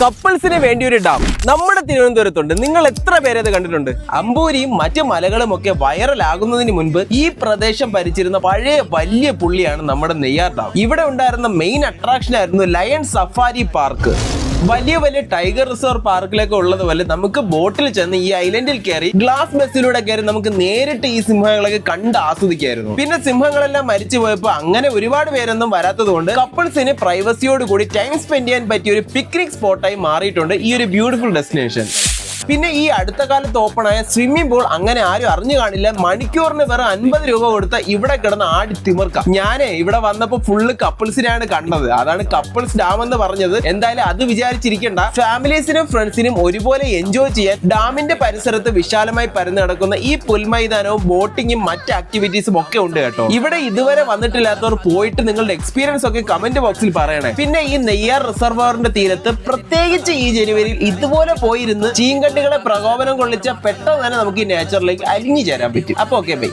കപ്പിൾസിന് വേണ്ടി ഒരു ഡാം നമ്മുടെ തിരുവനന്തപുരത്തുണ്ട്. നിങ്ങൾ എത്ര പേരത് കണ്ടിട്ടുണ്ട്? അമ്പൂരിയും മറ്റു മലകളും ഒക്കെ വൈറലാകുന്നതിന് മുൻപ് ഈ പ്രദേശം ഭരിച്ചിരുന്ന പഴയ വലിയ പുള്ളിയാണ് നമ്മുടെ നെയ്യാർ ഡാം. ഇവിടെ ഉണ്ടായിരുന്ന മെയിൻ അട്രാക്ഷൻ ആയിരുന്നു ലയൺ സഫാരി പാർക്ക്. വലിയ വലിയ ടൈഗർ റിസർവ് പാർക്കിലൊക്കെ ഉള്ളതുപോലെ നമുക്ക് ബോട്ടിൽ ചെന്ന് ഈ ഐലൻഡിൽ കയറി ഗ്ലാസ് ബസ്സിലൂടെ കയറി നമുക്ക് നേരിട്ട് ഈ സിംഹങ്ങളൊക്കെ കണ്ട് ആസ്വദിക്കായിരുന്നു. പിന്നെ സിംഹങ്ങളെല്ലാം മരിച്ചു പോയപ്പോൾ അങ്ങനെ ഒരുപാട് പേരൊന്നും വരാത്തത് കൊണ്ട് കപ്പിൾസിന് പ്രൈവസിയോട് കൂടി ടൈം സ്പെൻഡ് ചെയ്യാൻ പറ്റിയ ഒരു പിക്നിക് സ്പോട്ടായി മാറിയിട്ടുണ്ട് ഈ ഒരു ബ്യൂട്ടിഫുൾ ഡെസ്റ്റിനേഷൻ. പിന്നെ ഈ അടുത്ത കാലത്ത് ഓപ്പൺ ആയ സ്വിമ്മിംഗ് പൂൾ അങ്ങനെ ആരും അറിഞ്ഞു കാണില്ല. മണിക്കൂറിന് വെറും 50 രൂപ കൊടുത്ത ഇവിടെ കിടന്ന് ആടി തിമിർക്കാം. ഞാനേ ഇവിടെ വന്നപ്പോ ഫുള്ള് കപ്പിൾസിനെയാണ് കണ്ടത്. അതാണ് കപ്പിൾസ് ഡാം എന്ന് പറഞ്ഞത്. എന്തായാലും അത് വിചാരിച്ചിരിക്കേണ്ട. ഫാമിലീസിനും ഫ്രണ്ട്സിനും ഒരുപോലെ എൻജോയ് ചെയ്യാൻ ഡാമിന്റെ പരിസരത്ത് വിശാലമായി പരന്നു കിടക്കുന്ന ഈ പുൽമൈതാനവും ബോട്ടിങ്ങും മറ്റ് ആക്ടിവിറ്റീസും ഒക്കെ ഉണ്ട് കേട്ടോ. ഇവിടെ ഇതുവരെ വന്നിട്ടില്ലാത്തവർ പോയിട്ട് നിങ്ങളുടെ എക്സ്പീരിയൻസ് ഒക്കെ കമന്റ് ബോക്സിൽ പറയണേ. പിന്നെ ഈ നെയ്യാർ റിസർവറിന്റെ തീരത്ത് പ്രത്യേകിച്ച് ഈ ജനുവരിയിൽ ഇതുപോലെ പോയിരുന്ന് ചീങ്കണ്ടികളെ പ്രകോപനം കൊള്ളിച്ച പെട്ടെന്ന് തന്നെ നമുക്ക് ഈ നേച്ചറിലേക്ക് അലിഞ്ഞു ചേരാൻ പറ്റും. അപ്പൊ ഓക്കെ ബൈ.